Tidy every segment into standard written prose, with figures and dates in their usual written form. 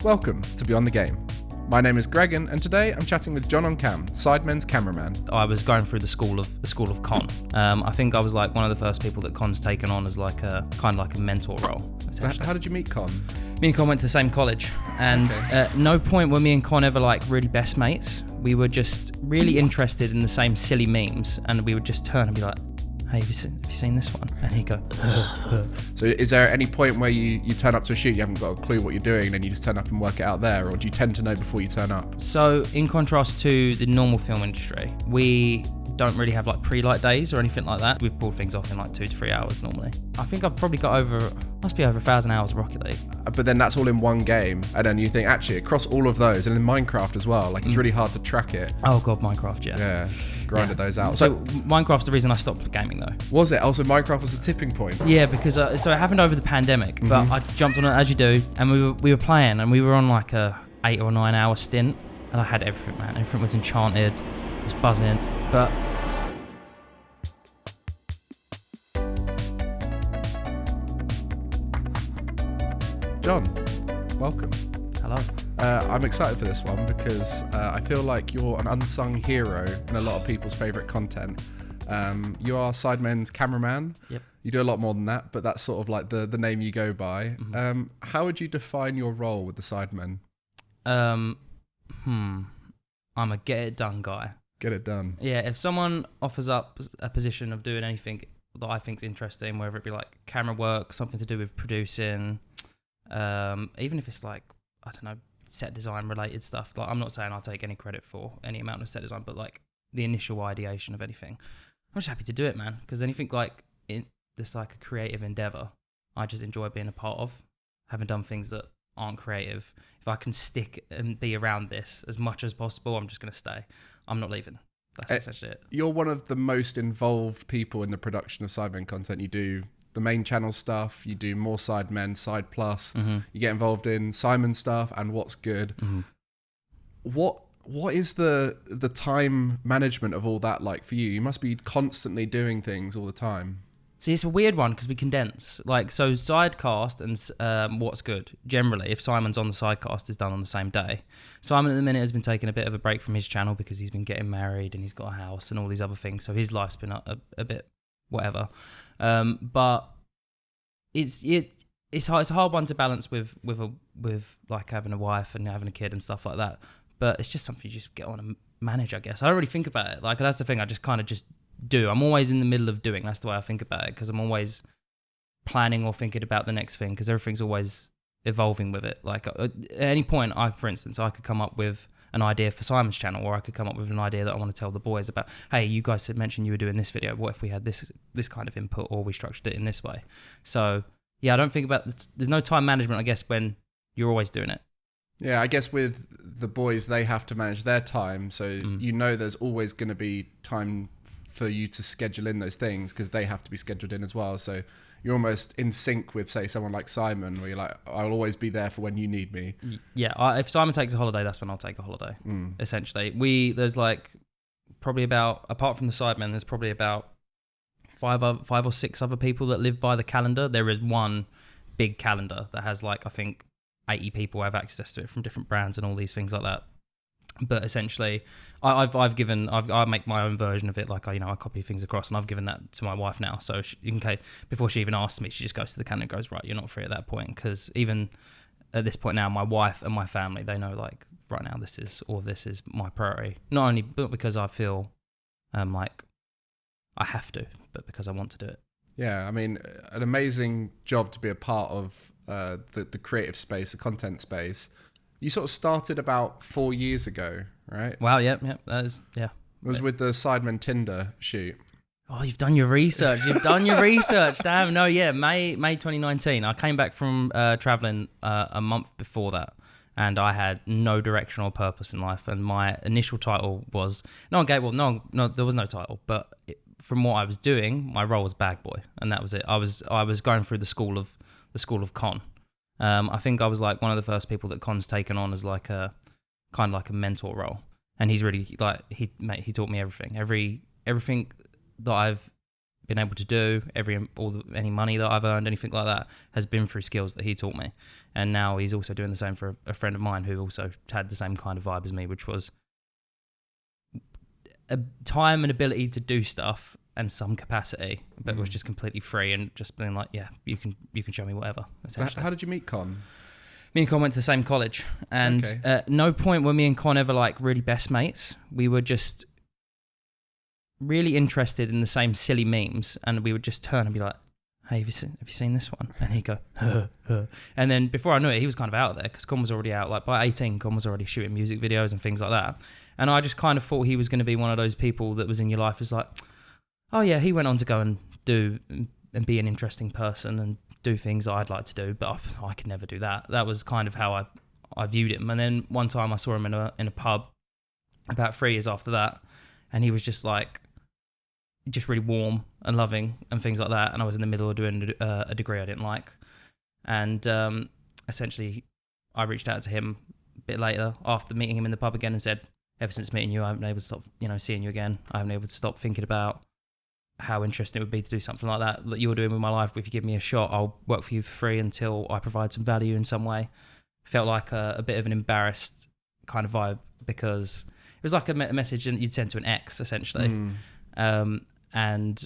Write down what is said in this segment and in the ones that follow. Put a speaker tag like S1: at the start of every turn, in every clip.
S1: Welcome to Beyond the Game. My name is Gregan, and today I'm chatting with JohnOnCam, Sidemen's cameraman.
S2: I was going through the school of con. I think I was like one of the first people that con's taken on as like a kind of like a mentor role.
S1: How did you meet Con?
S2: Me and Con went to the same college, and at no point were me and Con ever like really best mates. We were just really interested in the same silly memes, and we would just turn and be like, "Hey, have you seen this one?" And he'd go.
S1: So is there any point where you turn up to a shoot, you haven't got a clue what you're doing, and then you just turn up and work it out there, or do you tend to know before you turn up?
S2: So in contrast to the normal film industry, we don't really have like pre-light days or anything like that. We've pulled things off in like 2 to 3 hours normally. I think I've probably got must be over 1,000 hours of Rocket League.
S1: But then that's all in one game, and then you think actually across all of those, and in Minecraft as well, like it's really hard to track it.
S2: Oh god, Minecraft, yeah.
S1: Yeah, grinded those out.
S2: So Minecraft's the reason I stopped gaming though.
S1: Was it? Also, Minecraft was a tipping point.
S2: Yeah, because so it happened over the pandemic, but I jumped on it as you do, and we were playing, and we were on like a 8 or 9 hour stint, and I had everything, man. Everything was enchanted, it was buzzing, but.
S1: John, welcome.
S2: Hello.
S1: I'm excited for this one because I feel like you're an unsung hero in a lot of people's favourite content. You are Sidemen's cameraman.
S2: Yep. You
S1: do a lot more than that, but that's sort of like the name you go by. How would you define your role with the Sidemen?
S2: I'm a get it done guy.
S1: Get it done.
S2: Yeah, if someone offers up a position of doing anything that I think is interesting, whether it be like camera work, something to do with producing, even if it's like, I don't know, set design related stuff. Like, I'm not saying I'll take any credit for any amount of set design, but like the initial ideation of anything, I'm just happy to do it, man. Because anything like this like a creative endeavor, I just enjoy being a part of. Having done things that aren't creative, if I can stick and be around this as much as possible, I'm just going to stay. I'm not leaving. That's essentially it.
S1: You're one of the most involved people in the production of Sidemen content. You do the main channel stuff, you do more Sidemen, Side Plus, you get involved in Simon stuff and What's Good. What is the time management of all that like for you? You must be constantly doing things all the time.
S2: See, it's a weird one because we condense. Like, so Sidecast and What's Good, generally, if Simon's on the Sidecast, is done on the same day. Simon at the minute has been taking a bit of a break from his channel because he's been getting married and he's got a house and all these other things. So his life's been a bit whatever. But it's a hard one to balance with like having a wife and having a kid and stuff like that. But it's just something you just get on and manage, I guess. I don't really think about it. Like, that's the thing. I just kind of just do. I'm always in the middle of doing. That's the way I think about it, because I'm always planning or thinking about the next thing, because everything's always evolving with it. Like, at any point, for instance, I could come up with an idea for Simon's channel, or I could come up with an idea that I want to tell the boys about. Hey, you guys had mentioned you were doing this video. What if we had this kind of input, or we structured it in this way? So yeah, I don't think about there's no time management, I guess, when you're always doing it.
S1: Yeah, I guess with the boys, they have to manage their time, so you know there's always going to be time for you to schedule in those things because they have to be scheduled in as well. So you're almost in sync with, say, someone like Simon, where you're like, I'll always be there for when you need me.
S2: Yeah, if Simon takes a holiday, that's when I'll take a holiday, essentially. There's like probably about, apart from the Sidemen, there's probably about five or six other people that live by the calendar. There is one big calendar that has like, I think 80 people have access to it from different brands and all these things like that. But essentially, I make my own version of it. Like, I copy things across, and I've given that to my wife now. So before she even asks me, she just goes to the calendar and goes, right, you're not free at that point. Because even at this point now, my wife and my family, they know, like, right now this is my priority. Not only but because I feel like I have to, but because I want to do it.
S1: Yeah, I mean, an amazing job to be a part of the creative space, the content space. You sort of started about 4 years ago, right?
S2: Wow, yep, that is, yeah.
S1: It was with the Sidemen Tinder shoot.
S2: Oh, you've done your research. Damn, no, yeah, May 2019. I came back from traveling a month before that, and I had no direction or purpose in life. And my initial title was, no, there was no title, but from what I was doing, my role was bag boy, and that was it. I was going through the school of con. I think I was like one of the first people that Con's taken on as like a kind of like a mentor role, and he's really like he taught me everything that I've been able to do, any money that I've earned, anything like that, has been through skills that he taught me. And now he's also doing the same for a friend of mine who also had the same kind of vibe as me, which was a time and ability to do stuff and some capacity, but was just completely free and just being like, yeah, you can show me whatever. Essentially.
S1: How did you meet Con?
S2: Me and Con went to the same college, and at no point were me and Con ever like really best mates. We were just really interested in the same silly memes, and we would just turn and be like, hey, have you seen this one? And he'd go, and then before I knew it, he was kind of out there because Con was already out. Like by 18, Con was already shooting music videos and things like that. And I just kind of thought he was going to be one of those people that was in your life who's like, oh yeah, he went on to go and do and be an interesting person and do things I'd like to do, but I could never do that. That was kind of how I viewed him. And then one time I saw him in a pub about 3 years after that, and he was just like, just really warm and loving and things like that. And I was in the middle of doing a degree I didn't like. And essentially I reached out to him a bit later after meeting him in the pub again and said, ever since meeting you, I haven't been able to stop, seeing you again. I haven't been able to stop thinking about how interesting it would be to do something like that you're doing with my life. If you give me a shot, I'll work for you for free until I provide some value in some way. Felt like a bit of an embarrassed kind of vibe because it was like a message you'd send to an ex, essentially. And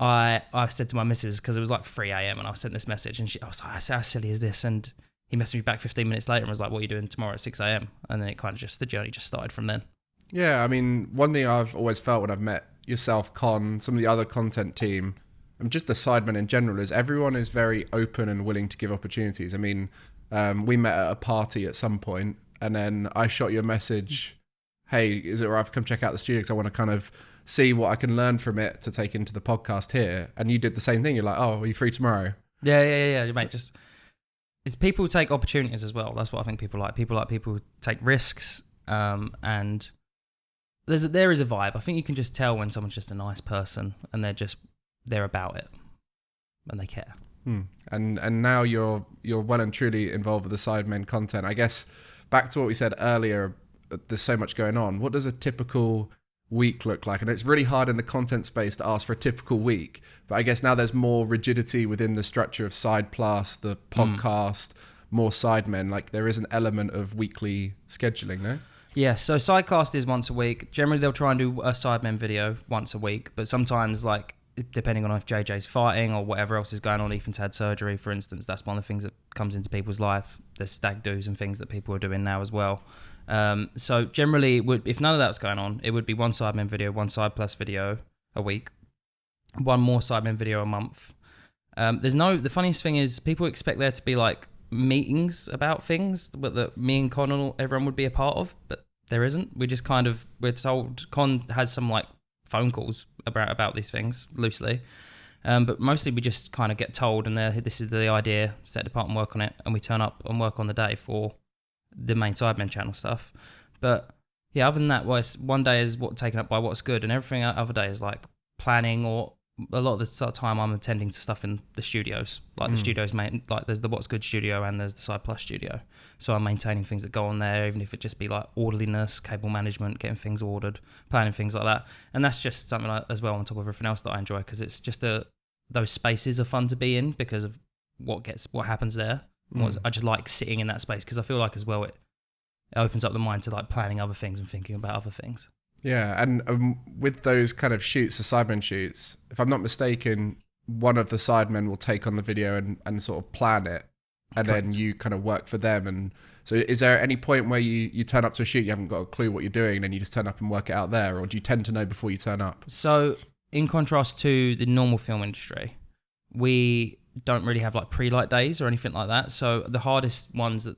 S2: I said to my missus, because it was like 3 a.m. and I sent this message, and I was like, how silly is this? And he messaged me back 15 minutes later and was like, what are you doing tomorrow at 6 a.m? And then it kind of the journey just started from then.
S1: Yeah, I mean, one thing I've always felt when I've met yourself, Con, some of the other content team, and just the Sidemen in general, is everyone is very open and willing to give opportunities. I mean, we met at a party at some point, and then I shot you a message, hey, is it all right if I come check out the studio because I want to kind of see what I can learn from it to take into the podcast here? And you did the same thing. You're like, oh, are you free tomorrow?
S2: Yeah, mate. It's people take opportunities as well. That's what I think people like. People who take risks, and there is a vibe. I think you can just tell when someone's just a nice person and they're about it and they care.
S1: And now you're well and truly involved with the Sidemen content. I guess back to what we said earlier, there's so much going on. What does a typical week look like? And it's really hard in the content space to ask for a typical week, but I guess now there's more rigidity within the structure of Side Plus, the podcast, more Sidemen. Like there is an element of weekly scheduling, no?
S2: Yeah, so Sidecast is once a week. Generally, they'll try and do a Sidemen video once a week, but sometimes, like, depending on if JJ's fighting or whatever else is going on, Ethan's had surgery, for instance, that's one of the things that comes into people's life. There's stag do's and things that people are doing now as well. So generally, if none of that's going on, it would be one Sidemen video, one Side Plus video a week, one more Sidemen video a month. The funniest thing is people expect there to be, like, meetings about things that me and Con and everyone would be a part of, but there isn't. We're told Con has some like phone calls about these things loosely, but mostly we just kind of get told and this is the idea, set apart and work on it, and we turn up and work on the day for the main Sidemen channel stuff. But yeah, other than that, one day is taken up by what's good, and everything other day is like planning, or a lot of the time I'm attending to stuff in the studios. Like the studios, like there's the What's Good studio and there's the Side Plus studio. So I'm maintaining things that go on there, even if it just be like orderliness, cable management, getting things ordered, planning things like that. And that's just something as well on top of everything else that I enjoy, because it's just those spaces are fun to be in because of what happens there. I just like sitting in that space because I feel like as well it opens up the mind to like planning other things and thinking about other things.
S1: Yeah, and with those kind of shoots, the Sidemen shoots, if I'm not mistaken, one of the Sidemen will take on the video and sort of plan it, and Correct. Then you kind of work for them. And so is there any point where you turn up to a shoot, you haven't got a clue what you're doing, and then you just turn up and work it out there, or do you tend to know before you turn up? So
S2: in contrast to the normal film industry, we don't really have like pre-light days or anything like that. So the hardest ones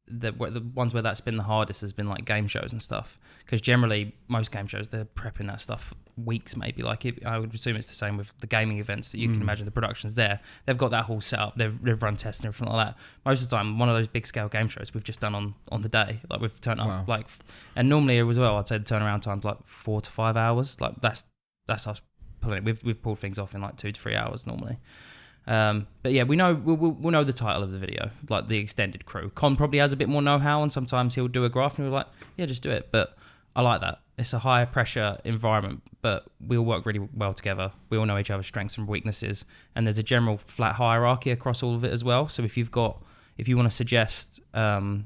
S2: the ones where that's been the hardest has been like game shows and stuff, because generally most game shows they're prepping that stuff weeks maybe. Like I would assume it's the same with the gaming events that you can imagine. The production's there, they've got that whole setup, they've run tests and everything like that. Most of the time one of those big scale game shows we've just done on the day, like we've turned up like, and normally as well I'd say the turnaround time's like 4 to 5 hours. Like that's us pulling it. We've pulled things off in like 2 to 3 hours normally. But yeah, we'll know the title of the video, like the extended crew. Con probably has a bit more know-how, and sometimes he'll do a graph and we're like, yeah, just do it. But I like that. it's a high pressure environment, but we all work really well together. We all know each other's strengths and weaknesses, and there's a general flat hierarchy across all of it as well. So if you want to suggest anything,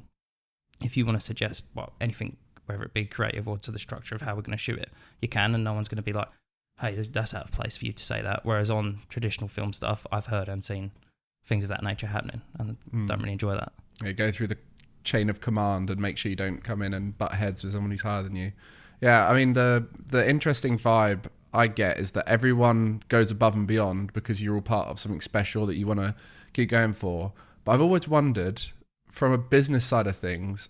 S2: whether it be creative or to the structure of how we're going to shoot it, you can, and no one's going to be like, hey, that's out of place for you to say that. Whereas on traditional film stuff, I've heard and seen things of that nature happening, and don't really enjoy that.
S1: Yeah, go through the chain of command and make sure you don't come in and butt heads with someone who's higher than you. Yeah, I mean, the interesting vibe I get is that everyone goes above and beyond because you're all part of something special that you want to keep going for. But I've always wondered, from a business side of things,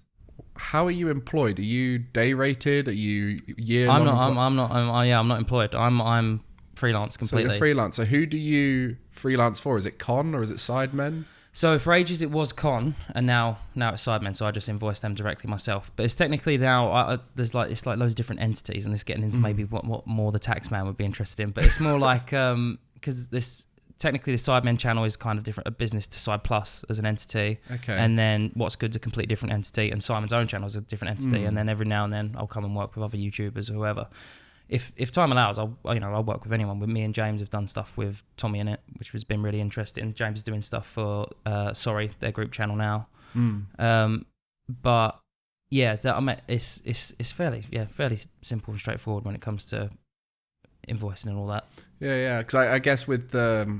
S1: how are you employed? Are you day rated? Are you year long?
S2: I'm not employed. I'm freelance completely.
S1: So you're freelance. So who do you freelance for? Is it Con or is it Sidemen?
S2: So for ages it was Con, and now it's Sidemen. So I just invoice them directly myself. But it's technically now it's like loads of different entities, and it's getting into maybe what more the tax man would be interested in. But it's more like because technically the Sidemen channel is kind of different, a business to Side Plus as an entity. Okay. And then What's Good's a completely different entity, and Simon's own channel is a different entity. And then every now and then I'll come and work with other YouTubers or whoever. If time allows, I'll work with anyone. With me and James have done stuff with Tommy in it, which has been really interesting. James is doing stuff for Sorry, their group channel now. But yeah, it's fairly simple and straightforward when it comes to invoicing and all that.
S1: Yeah. Because I guess with the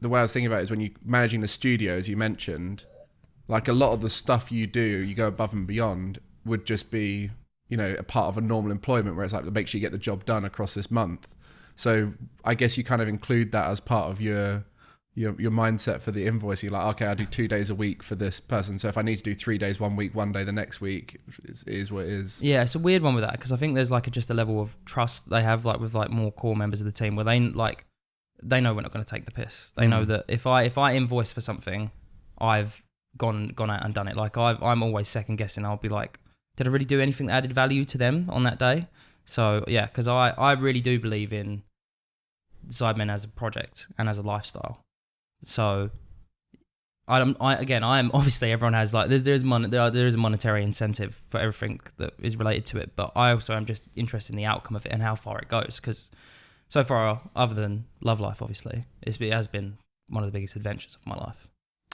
S1: way I was thinking about it is when you're managing the studio, as you mentioned, like a lot of the stuff you do, you go above and beyond, would just be, a part of a normal employment where it's like, make sure you get the job done across this month. So I guess you kind of include that as part of your mindset for the invoice. You're like, okay, I do 2 days a week for this person. So if I need to do 3 days, 1 week, 1 day the next week, it is what it is.
S2: Yeah, it's a weird one with that because I think there's like just a level of trust they have like with like more core members of the team where they know we're not going to take the piss. They know that if I invoice for something, I've gone out and done it. Like I'm always second guessing. I'll be like, did I really do anything that added value to them on that day? So yeah, because I really do believe in Sidemen as a project and as a lifestyle. So I am obviously everyone has like there is a monetary incentive for everything that is related to it, but I also am just interested in the outcome of it and how far it goes, because so far, other than Love Life, obviously, it has been one of the biggest adventures of my life.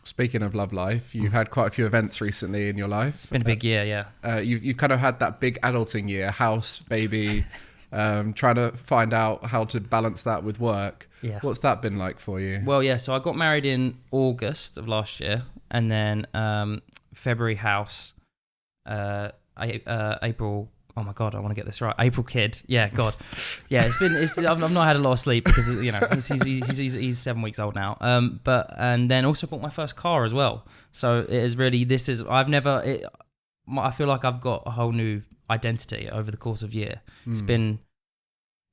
S1: Speaking of Love Life, you've had quite a few events recently in your life.
S2: It's been a big year, yeah.
S1: You've kind of had that big adulting year, house, baby, trying to find out how to balance that with work. Yeah. What's that been like for you?
S2: Well, yeah, so I got married in August of last year, and then February house, April. Oh my God, I want to get this right. April kid. Yeah, God. Yeah, I've not had a lot of sleep because, he's 7 weeks old now. And then also bought my first car as well. So it is really, I feel like I've got a whole new identity over the course of year. It's been,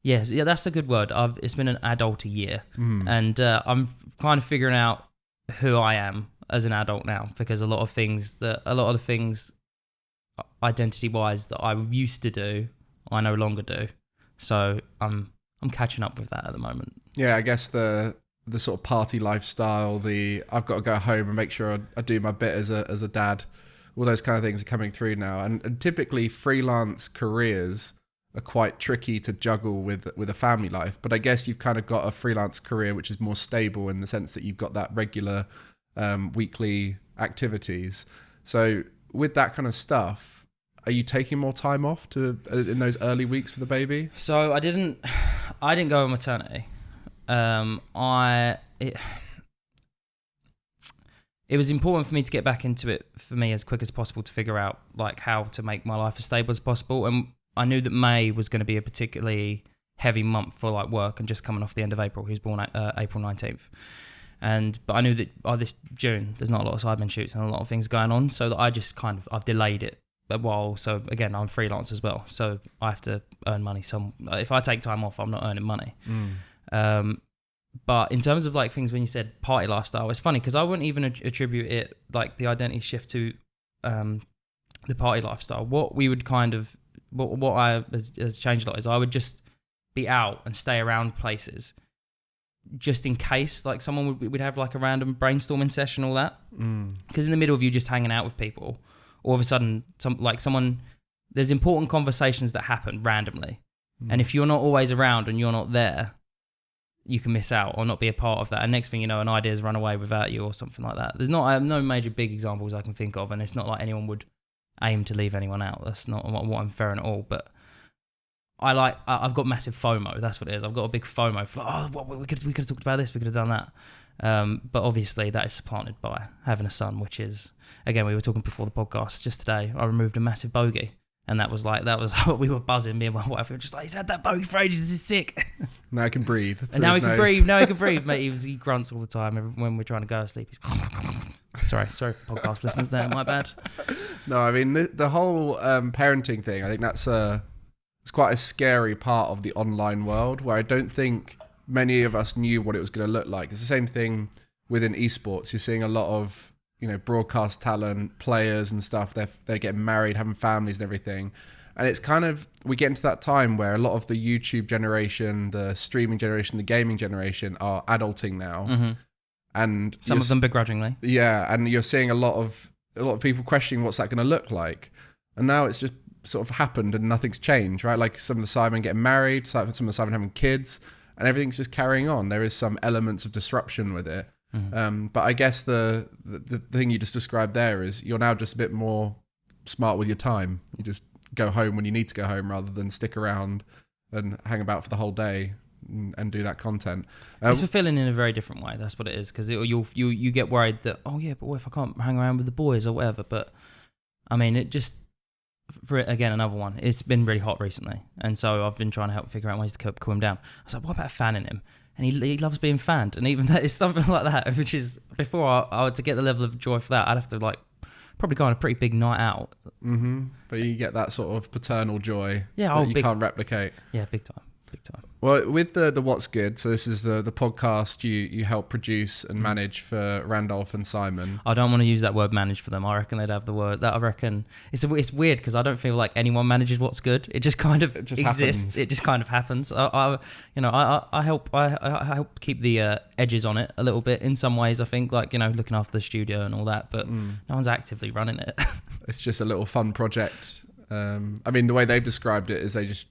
S2: yeah, that's a good word. It's been an adult year. And I'm kind of figuring out who I am as an adult now, because a lot of the things identity-wise that I used to do, I no longer do. So I'm catching up with that at the moment.
S1: Yeah, I guess the sort of party lifestyle, I've got to go home and make sure I do my bit as a dad. All those kind of things are coming through now. And typically freelance careers are quite tricky to juggle with a family life. But I guess you've kind of got a freelance career which is more stable in the sense that you've got that regular weekly activities. So with that kind of stuff, are you taking more time off in those early weeks for the baby?
S2: So I didn't go on maternity. It was important for me to get back into it for me as quick as possible to figure out like how to make my life as stable as possible. And I knew that May was going to be a particularly heavy month for like work, and just coming off the end of April. He was born April 19th. But I knew that this June, there's not a lot of Sidemen shoots and a lot of things going on. So that I just I've delayed it. But so again, I'm freelance as well. So I have to earn money. If I take time off, I'm not earning money. But in terms of like things, when you said party lifestyle, it's funny because I wouldn't even attribute it like the identity shift to the party lifestyle. What we would what I has changed a lot is I would just be out and stay around places just in case like someone would have like a random brainstorming session, all that. Because in the middle of you just hanging out with people, all of a sudden someone there's important conversations that happen randomly. And if you're not always around and you're not there, you can miss out or not be a part of that. And next thing you know, an idea's run away without you or something like that. There's not no major big examples I can think of, and it's not like anyone would aim to leave anyone out. That's not what I'm fair at all. But I've got massive FOMO. That's what it is. I've got a big FOMO for we could have talked about this. We could have done that. But obviously that is supplanted by having a son, which is, again, we were talking before the podcast just today. I removed a massive bogey. And that was we were buzzing, me and my wife. We were just like, he's had that bogey for ages. This is sick.
S1: Now I can breathe.
S2: And now he can breathe. Now he can breathe, mate. He grunts all the time when we're trying to go to sleep. Sorry, podcast listeners there. My bad.
S1: No, I mean, the whole parenting thing, I think that's it's quite a scary part of the online world where I don't think many of us knew what it was going to look like. It's the same thing within esports. You're seeing a lot of, broadcast talent, players and stuff. They're getting married, having families and everything. And it's kind of, we get into that time where a lot of the YouTube generation, the streaming generation, the gaming generation are adulting now. Mm-hmm. And
S2: some of them begrudgingly.
S1: Yeah. And you're seeing a lot of people questioning what's that going to look like. And now it's just sort of happened and nothing's changed, right? Like some of the Sidemen getting married, some of the Sidemen having kids, and everything's just carrying on. There is some elements of disruption with it. Mm-hmm. But I guess the thing you just described there is you're now just a bit more smart with your time. You just go home when you need to go home rather than stick around and hang about for the whole day and do that content.
S2: It's fulfilling in a very different way. That's what it is, because you get worried that, oh yeah, but what if I can't hang around with the boys or whatever? But I mean, it just, for again, another one, it's been really hot recently, and so I've been trying to help figure out ways to cool him down. I was like, what about fanning him? And he loves being fanned, and even that is something like that, which is, before I were to get the level of joy for that, I'd have to probably go on a pretty big night out. Mm-hmm.
S1: But you get that sort of paternal joy
S2: that you
S1: can't replicate.
S2: Yeah, big time.
S1: Well, with the What's Good, so this is the podcast you help produce and manage for Randolph and Simon.
S2: I don't want to use that word manage for them. I reckon they'd have the word that. I reckon it's weird because I don't feel like anyone manages What's Good. It just kind of exists. Happens. It just kind of happens. I help keep the edges on it a little bit in some ways. I think, like, looking after the studio and all that, but no one's actively running it.
S1: It's just a little fun project. I mean, the way they've described it is they just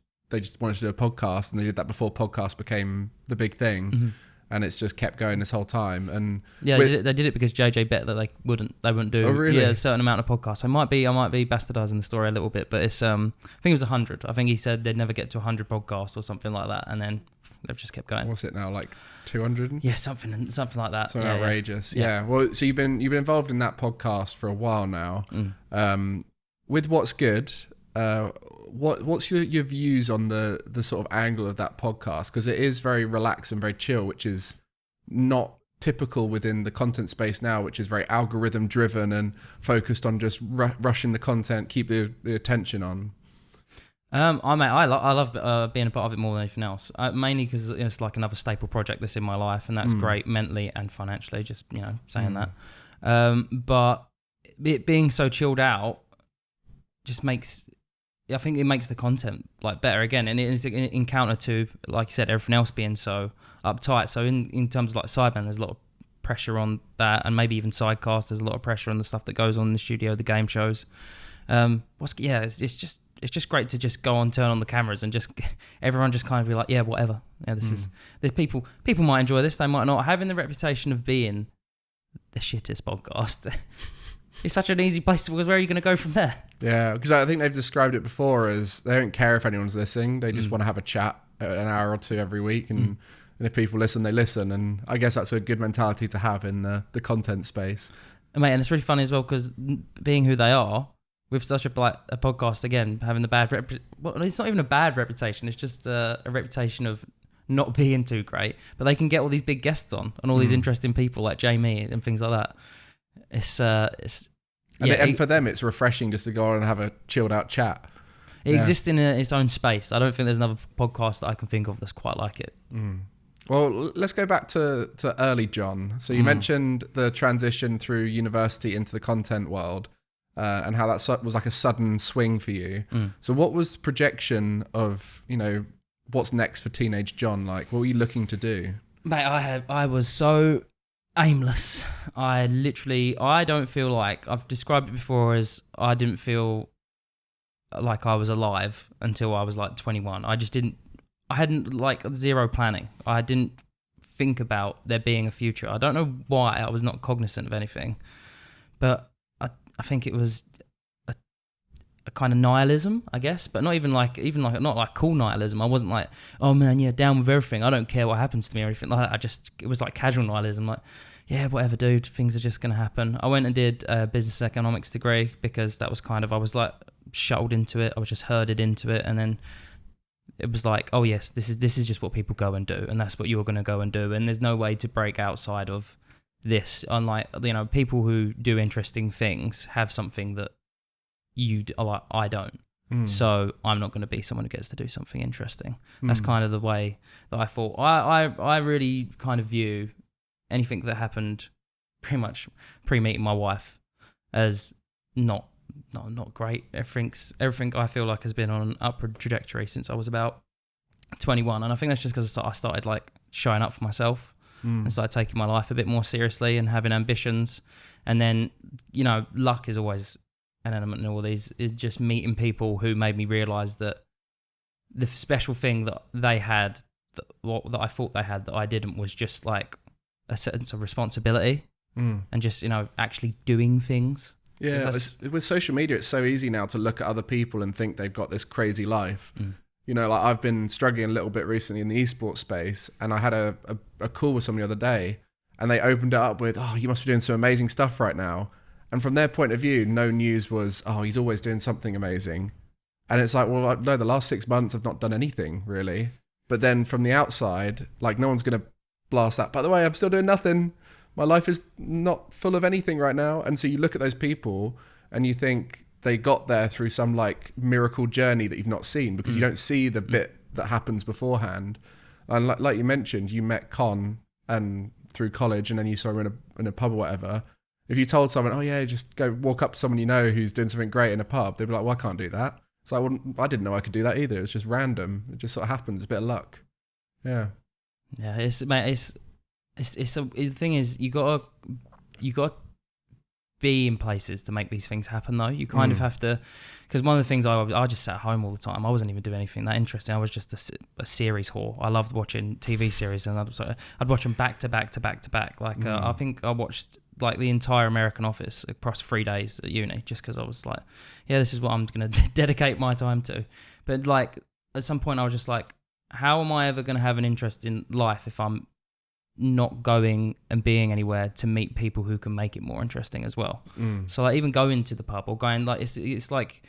S1: wanted to do a podcast, and they did that before podcast became the big thing. Mm-hmm. And it's just kept going this whole time. And
S2: yeah, they did it because JJ bet that they wouldn't do a certain amount of podcasts. I might be bastardizing the story a little bit, but it's I think it was 100. I think he said they'd never get to 100 podcasts or something like that, and then they've just kept going.
S1: What's it now, like 200?
S2: Yeah, something like that.
S1: So outrageous. Yeah. Well, so you've been involved in that podcast for a while now. With What's Good. What's your views on the sort of angle of that podcast? Because it is very relaxed and very chill, which is not typical within the content space now, which is very algorithm driven and focused on just rushing the content, keep the attention on.
S2: I love being a part of it more than anything else. Mainly because it's like another staple project that's in my life, and that's great mentally and financially. Just saying that. But it being so chilled out just makes. I think it makes the content better again, and it is in counter to, like you said, everything else being so uptight. So in terms of like Sidemen, there's a lot of pressure on that, and maybe even Sidecast, there's a lot of pressure on the stuff that goes on in the studio, the game shows. It's just great to just go on, turn on the cameras, and just everyone just kind of be like, yeah, whatever. Yeah, there's people might enjoy this, they might not. Having the reputation of being the shittest podcast. It's such an easy place, because where are you going to go from there?
S1: Yeah, because I think they've described it before as they don't care if anyone's listening. They just want to have a chat an hour or two every week. And if people listen, they listen. And I guess that's a good mentality to have in the content space.
S2: Mate, and it's really funny as well, because being who they are, with such a podcast, again, having the bad well, it's not even a bad reputation. It's just a reputation of not being too great. But they can get all these big guests on and all these interesting people like Jamie and things like that. And
S1: for them, it's refreshing just to go on and have a chilled out chat.
S2: It exists in its own space. I don't think there's another podcast that I can think of that's quite like it.
S1: Well, let's go back to early John. So you mentioned the transition through university into the content world, and how that was like a sudden swing for you. So what was the projection of, what's next for teenage John? Like, what were you looking to do?
S2: Mate, I was so aimless. I don't feel like, I've described it before as, I didn't feel like I was alive until I was like 21. I hadn't like zero planning. I didn't think about there being a future. I don't know why I was not cognizant of anything, but I think it was a kind of nihilism, I guess, but not not like cool nihilism. I wasn't like, oh man, yeah, down with everything. I don't care what happens to me or anything like that. It was like casual nihilism, like, yeah, whatever, dude, things are just going to happen. I went and did a business economics degree because that was kind of, I was like shuttled into it. I was just herded into it. And then it was like, oh yes, this is just what people go and do. And that's what you're going to go and do. And there's no way to break outside of this. Unlike, people who do interesting things have something that I don't. So I'm not going to be someone who gets to do something interesting. That's kind of the way that I thought. I really kind of view anything that happened pretty much pre-meeting my wife as not great. Everything I feel like has been on an upward trajectory since I was about 21. And I think that's just because I started like showing up for myself and started taking my life a bit more seriously and having ambitions. And then, luck is always an element in all these, is just meeting people who made me realize that the special thing that they had, that I thought they had that I didn't, was just like a sense of responsibility and just, actually doing things.
S1: Yeah, with social media, it's so easy now to look at other people and think they've got this crazy life. Like I've been struggling a little bit recently in the esports space, and I had a call with someone the other day, and they opened it up with, oh, you must be doing some amazing stuff right now. And from their point of view, no news was, oh, he's always doing something amazing. And it's like, well, no, the last 6 months I've not done anything really. But then from the outside, like no one's going to blast that. By the way, I'm still doing nothing. My life is not full of anything right now. And so you look at those people and you think they got there through some like miracle journey that you've not seen, because you don't see the bit that happens beforehand. And like you mentioned, you met Con and through college, and then you saw him in a pub or whatever. If you told someone, oh yeah, just go walk up to someone who's doing something great in a pub, they'd be like, well, I can't do that. It's like, well, I didn't know I could do that either. It's just random. It just sort of happens. A bit of luck. Yeah.
S2: Yeah, the thing is, you got be in places to make these things happen though. You kind of have to, because one of the things I just sat at home all the time. I wasn't even doing anything that interesting. I was just a series whore. I loved watching TV series, and I'd watch them back to back to back to back. Like I think I watched like the entire American Office across 3 days at uni, just because I was like, yeah, this is what I'm going to dedicate my time to. But like at some point I was just like, how am I ever going to have an interest in life if I'm not going and being anywhere to meet people who can make it more interesting as well? So like even going to the pub or going, like it's like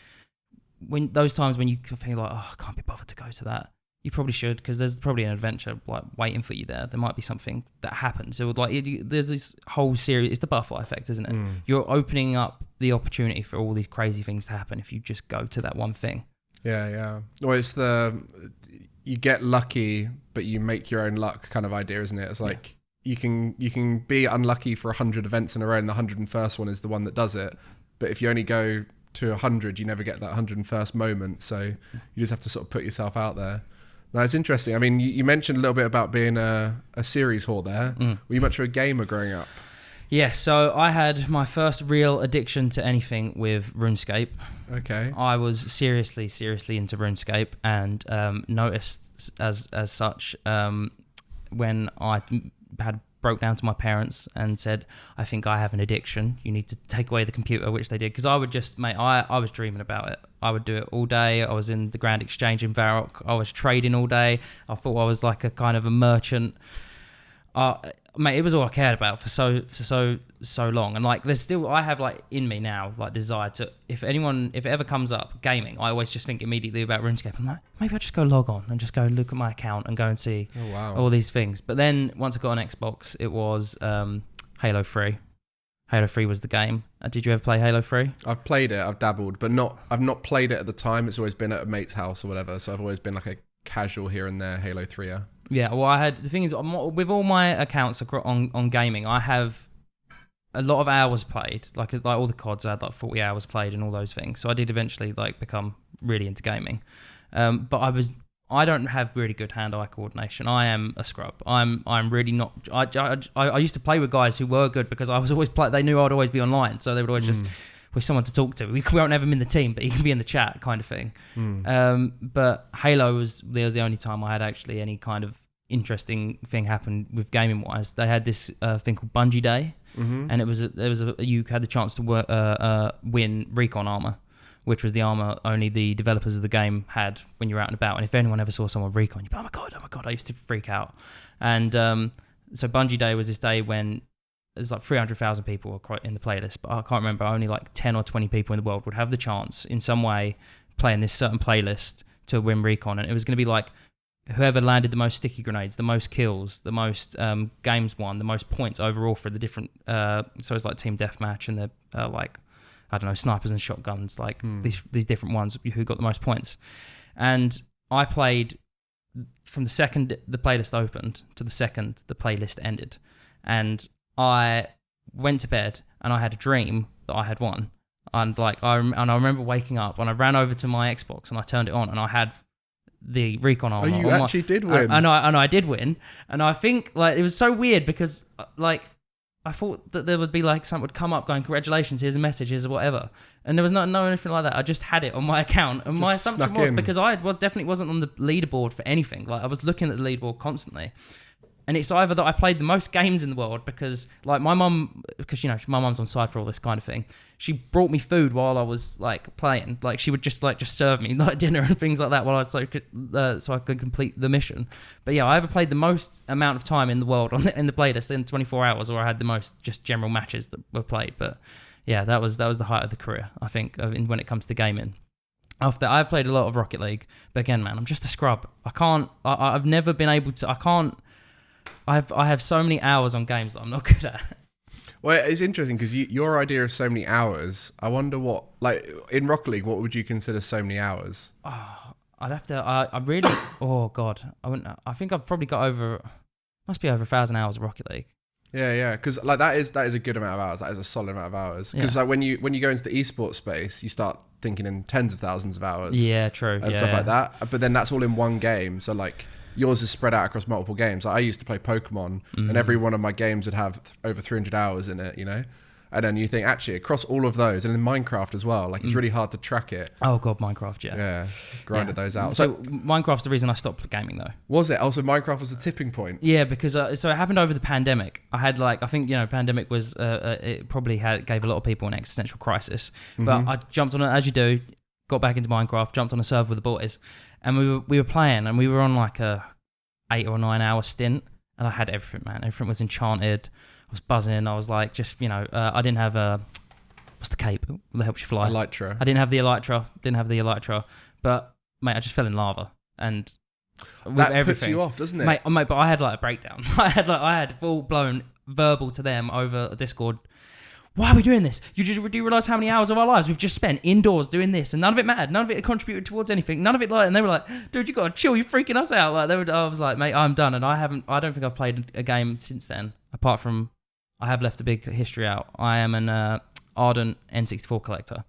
S2: when those times when you feel like, oh, I can't be bothered to go to that, you probably should, because there's probably an adventure like waiting for you there. There might be something that happens. So like there's this whole series. It's the butterfly effect, isn't it? You're opening up the opportunity for all these crazy things to happen if you just go to that one thing. Yeah.
S1: Well, it's you get lucky, but you make your own luck kind of idea, isn't it? It's like you can be unlucky for 100 events in a row, and the 101st one is the one that does it. But if you only go to 100, you never get that 101st moment. So you just have to sort of put yourself out there. No, it's interesting. I mean, you mentioned a little bit about being a series whore there. Were you much of a gamer growing up?
S2: Yeah, so I had my first real addiction to anything with RuneScape.
S1: Okay.
S2: I was seriously into RuneScape, and noticed as such when I had broke down to my parents and said, I think I have an addiction. You need to take away the computer, which they did. Because I would just, mate, I was dreaming about it. I would do it all day. I was in the Grand Exchange in Varrock. I was trading all day. I thought I was like a kind of a merchant. Mate, it was all I cared about for so long. And like, I have like in me now, like desire to, if it ever comes up gaming, I always just think immediately about RuneScape. I'm like, maybe I'll just go log on and just go look at my account and go and see all these things. But then once I got an Xbox, it was Halo 3. Halo 3 was the game. Did you ever play Halo 3? I've
S1: played it, I've dabbled, but I've not played it at the time. It's always been at a mate's house or whatever. So I've always been like a casual here and there Halo 3er.
S2: Yeah, well, the thing is, with all my accounts on gaming, I have a lot of hours played. Like all the CODs, I had like 40 hours played and all those things. So I did eventually like become really into gaming. But I don't have really good hand-eye coordination. I am a scrub. I'm really not. I used to play with guys who were good because I was always they knew I'd always be online, so they would always just with someone to talk to. We won't have him in the team, but he can be in the chat kind of thing. But Halo was the only time I had actually any kind of interesting thing happen with gaming wise. They had this thing called Bungie Day, and you had the chance to win recon armor, which was the armor only the developers of the game had when you were out and about. And if anyone ever saw someone recon, you'd be, oh my god, I used to freak out. And so Bungie Day was this day when there's like 300,000 people in the playlist, but I can't remember, only like 10 or 20 people in the world would have the chance in some way playing this certain playlist to win recon. And it was going to be like whoever landed the most sticky grenades, the most kills, the most games won, the most points overall for the different, so it's like team deathmatch and the like, I don't know, snipers and shotguns, like these different ones who got the most points. And I played from the second the playlist opened to the second the playlist ended. And I went to bed and I had a dream that I had won. And like I remember waking up and I ran over to my Xbox and I turned it on and I had the recon armor.
S1: Oh, you actually did win.
S2: And I did win. And I think like it was so weird because like I thought that there would be like someone would come up going, congratulations, here's a message, here's whatever. And there was no anything like that. I just had it on my account. And my assumption was because I definitely wasn't on the leaderboard for anything. Like I was looking at the leaderboard constantly. And it's either that I played the most games in the world because like my mum, because you know, my mum's on side for all this kind of thing. She brought me food while I was like playing. Like she would just serve me like dinner and things like that while I was so I could complete the mission. But yeah, I ever played the most amount of time in the world in the playlist in 24 hours, or I had the most just general matches that were played. But yeah, that was the height of the career, I think, when it comes to gaming. After that, I've played a lot of Rocket League, but again, man, I'm just a scrub. I've never been able to. I have so many hours on games that I'm not good at.
S1: Well, it's interesting because your idea of so many hours, I wonder what, like in Rocket League, what would you consider so many hours?
S2: Oh, I'd have to, I really, oh God, I think I've probably got must be over 1,000 hours of Rocket League.
S1: Yeah, because like that is a good amount of hours. That is a solid amount of hours. Because like when you go into the esports space, you start thinking in tens of thousands of hours.
S2: Yeah, true.
S1: And stuff like that. But then that's all in one game. So like yours is spread out across multiple games. Like I used to play Pokemon, and every one of my games would have over 300 hours in it, you know? And then you think, actually, across all of those, and in Minecraft as well, like it's really hard to track it.
S2: Oh, God, Minecraft, yeah.
S1: Yeah, grinded those out.
S2: So Minecraft's the reason I stopped gaming, though.
S1: Was it? Also, Minecraft was a tipping point?
S2: Yeah, because so it happened over the pandemic. I had I think, you know, pandemic was, it probably gave a lot of people an existential crisis. But I jumped on it, as you do, got back into Minecraft, jumped on a server with the boys, and we were playing, and we were on like a 8 or 9 hour stint, and I had everything, man. Everything was enchanted. I was buzzing. I was like, just, you know, I didn't have what's the cape that helps you fly?
S1: Elytra.
S2: I didn't have the Elytra. But, mate, I just fell in lava. And with
S1: that
S2: everything,
S1: puts you off, doesn't it?
S2: Mate, but I had like a breakdown. I had full blown verbal to them over Discord. Why are we doing this? Do you realise how many hours of our lives we've just spent indoors doing this, and none of it mattered, none of it contributed towards anything, none of it and they were like, dude, you gotta chill, you're freaking us out. Like I was like, mate, I'm done, and I don't think I've played a game since then, apart from I have left a big history out. I am an ardent N64 collector.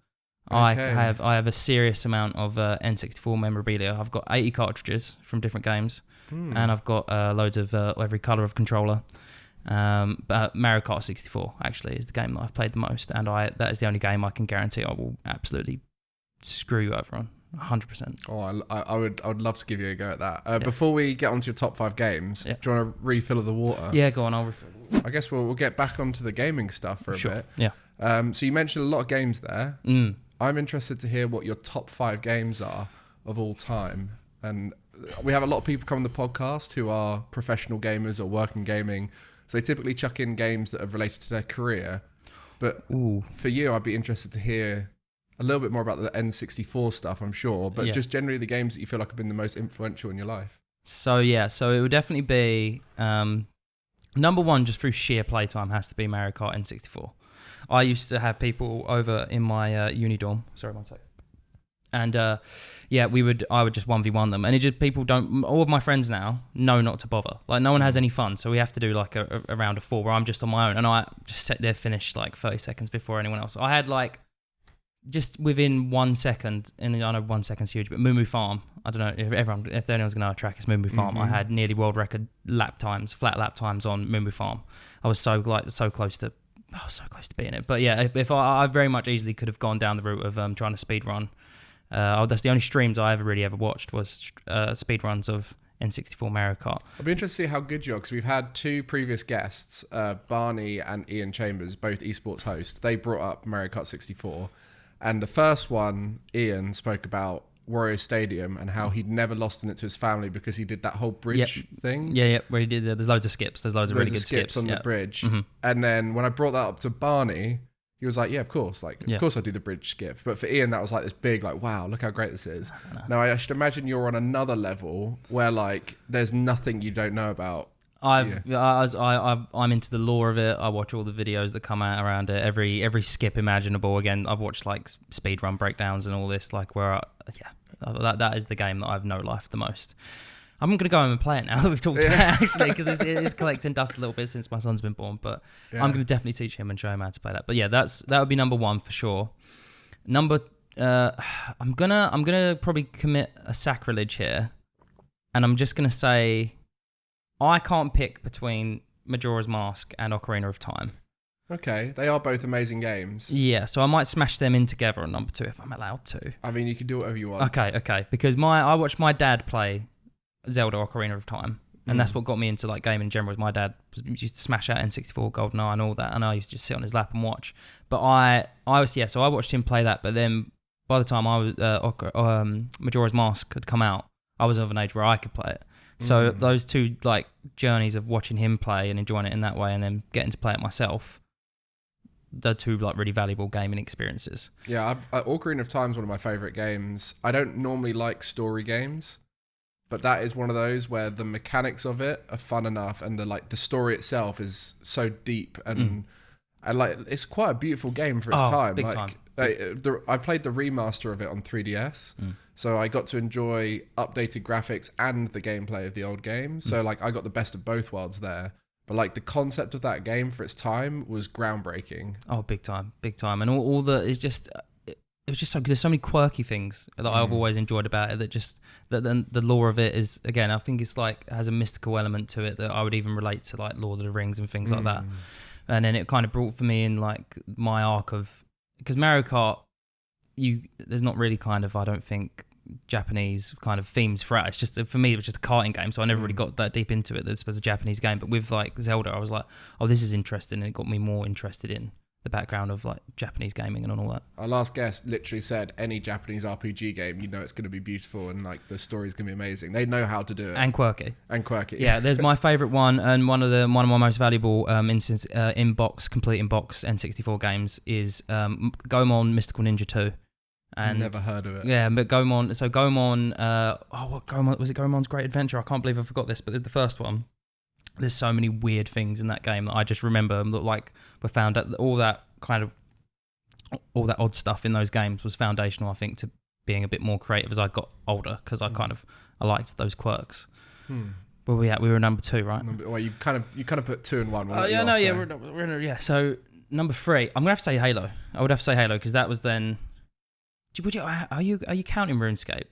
S2: Okay. I have a serious amount of N64 memorabilia. I've got 80 cartridges from different games, and I've got loads of every colour of controller. But Mario Kart 64 actually is the game that I've played the most, and that is the only game I can guarantee I will absolutely screw you over on 100%.
S1: Oh, I would love to give you a go at that. Before we get onto your top 5 games, do you want to refill the water?
S2: Yeah, go on, I'll refill.
S1: I guess we'll get back onto the gaming stuff for a bit.
S2: Yeah.
S1: So you mentioned a lot of games there. I'm interested to hear what your top 5 games are of all time. And we have a lot of people come on the podcast who are professional gamers or work in gaming. So they typically chuck in games that are related to their career. But for you, I'd be interested to hear a little bit more about the N64 stuff, I'm sure. But just generally the games that you feel like have been the most influential in your life. So
S2: it would definitely be... number one, just through sheer playtime, has to be Mario Kart N64. I used to have people over in my uni dorm. Sorry, one sec. And I would just 1v1 them. And it just, people don't, all of my friends now know not to bother. Like, no one has any fun. So we have to do like a round of 4 where I'm just on my own. And I just sit there, finish like 30 seconds before anyone else. I had like, just within 1 second, and I know 1 second's huge, but Moo Moo Farm, I don't know if anyone's going to know a track, it's Moo Moo Farm. I had nearly world record flat lap times on Moo Moo Farm. I was so close to so close to beating it. But yeah, if I very much easily could have gone down the route of trying to speed run. That's the only streams I ever watched was speed runs of N64 Mario Kart.
S1: I'll be interested to see how good you are, because we've had two previous guests, Barney and Ian Chambers, both esports hosts. They brought up Mario Kart 64, and the first one, Ian spoke about Wario Stadium and how he'd never lost in it to his family because he did that whole bridge thing.
S2: Yeah, where he did. There's loads of skips. There's loads of really good skips
S1: on the bridge. And then when I brought that up to Barney, he was like, yeah, of course. Of course I do the bridge skip. But for Ian, that was like this big, like, wow, look how great this is. Now, I should imagine you're on another level where, like, there's nothing you don't know about.
S2: I'm into the lore of it. I watch all the videos that come out around it. Every skip imaginable. Again, I've watched, like, speedrun breakdowns and all this, like, where, that is the game that I've no life the most. I'm going to go home and play it now that we've talked about it, actually, because it is collecting dust a little bit since my son's been born. But I'm going to definitely teach him and show him how to play that. But yeah, that would be number one for sure. I'm gonna probably commit a sacrilege here, and I'm just gonna say I can't pick between Majora's Mask and Ocarina of Time.
S1: Okay, they are both amazing games.
S2: Yeah, so I might smash them in together on number two if I'm allowed to.
S1: I mean, you can do whatever you want.
S2: Okay, because I watched my dad play Zelda Ocarina of Time, and that's what got me into like gaming in general. My dad used to smash out N64, GoldenEye, and all that, and I used to just sit on his lap and watch. But so I watched him play that. But then by the time I was Majora's Mask had come out, I was of an age where I could play it. So those two like journeys of watching him play and enjoying it in that way, and then getting to play it myself, they're two like really valuable gaming experiences.
S1: Yeah, Ocarina of Time is one of my favorite games. I don't normally like story games, but that is one of those where the mechanics of it are fun enough, and the story itself is so deep and like it's quite a beautiful game for its time.
S2: Big
S1: like,
S2: time.
S1: I played the remaster of it on 3DS, so I got to enjoy updated graphics and the gameplay of the old game. So like I got the best of both worlds there. But like the concept of that game for its time was groundbreaking.
S2: Oh, big time, and all the it was just so good. There's so many quirky things that I've always enjoyed about it. That the lore of it is, again, I think it's like has a mystical element to it that I would even relate to like Lord of the Rings and things like that. And then it kind of brought for me in like my arc of, because Mario Kart, there's not really kind of, I don't think, Japanese kind of themes throughout. It's just, for me, it was just a karting game, so I never really got that deep into it. This was a Japanese game, but with like Zelda, I was like, oh, this is interesting, and it got me more interested in the background of like Japanese gaming and all that.
S1: Our last guest literally said any Japanese RPG game, you know it's going to be beautiful and like the story's going to be amazing. They know how to do it.
S2: And quirky.
S1: Yeah,
S2: there's my favourite one, and one of my most valuable complete in-box N64 games is Goemon Mystical Ninja 2. And
S1: never heard of it.
S2: Yeah, but Goemon, what Goemon, was it Goemon's Great Adventure? I can't believe I forgot this, but the first one. There's so many weird things in that game that I just remember that like were found at all that odd stuff in those games was foundational, I think, to being a bit more creative as I got older, because I liked those quirks. Where we at? We were number two, right?
S1: Well, you kind of put 2 and 1.
S2: We're so number 3. I'm gonna have to say Halo. I would have to say Halo because that was then. Are you counting RuneScape?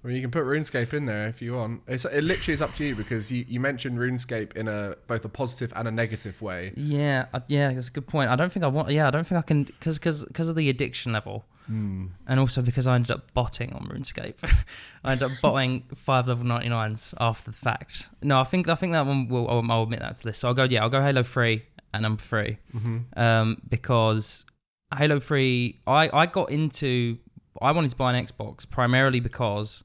S1: Well, you can put RuneScape in there if you want. It literally is up to you, because you mentioned RuneScape in both a positive and a negative way.
S2: Yeah, that's a good point. I don't think I can, because of the addiction level, and also because I ended up botting on RuneScape. I ended up botting 5 level 99s after the fact. No, I think that one I'll admit that to this. So I'll go Halo 3 at number 3, because Halo 3, I wanted to buy an Xbox primarily because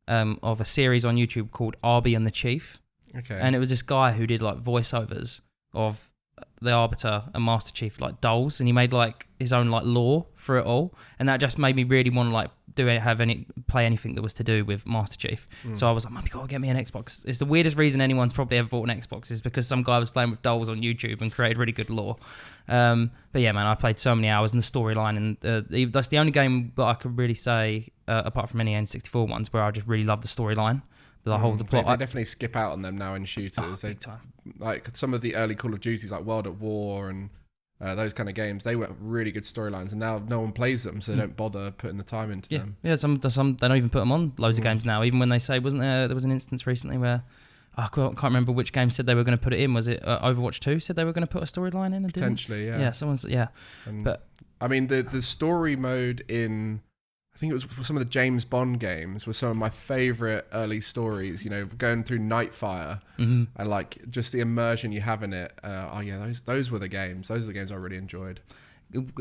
S2: of a series on YouTube called Arby and the Chief.
S1: Okay.
S2: And it was this guy who did like voiceovers of the Arbiter and Master Chief like dolls, and he made like his own like lore for it all, and that just made me really want to like play anything that was to do with Master Chief. So I was like, Mum, you gotta get me an Xbox. It's the weirdest reason anyone's probably ever bought an Xbox, is because some guy was playing with dolls on YouTube and created really good lore. But yeah, man, I played so many hours in the storyline, and that's the only game that I could really say, apart from any N64 ones, where I just really love the storyline. The plot.
S1: They definitely skip out on them now in shooters.
S2: Big time.
S1: Like some of the early Call of Duties, like World at War and those kind of games, they were really good storylines, and now no one plays them, so they don't bother putting the time into them.
S2: Yeah, some they don't even put them on loads of games now. Even when they say, there was an instance recently where I can't remember which game said they were going to put it in. Was it Overwatch 2 said they were going to put a storyline in?
S1: Potentially, yeah.
S2: Yeah, but
S1: I mean, the story mode in, I think it was some of the James Bond games, were some of my favorite early stories. You know, going through Nightfire and like just the immersion you have in it. Those were the games. Those are the games I really enjoyed.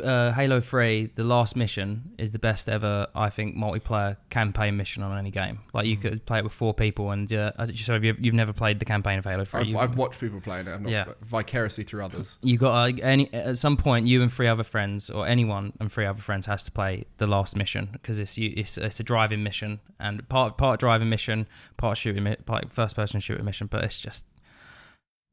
S2: Halo 3, the last mission is the best ever, I think, multiplayer campaign mission on any game. Like you could play it with 4 people, and so you've never played the campaign of Halo 3.
S1: I've watched people playing it. I'm not vicariously through others.
S2: You got at some point, you and 3 other friends, or anyone and 3 other friends, has to play the last mission, because it's a driving mission, and part driving mission, part shooting, part first person shooting mission. But it's just,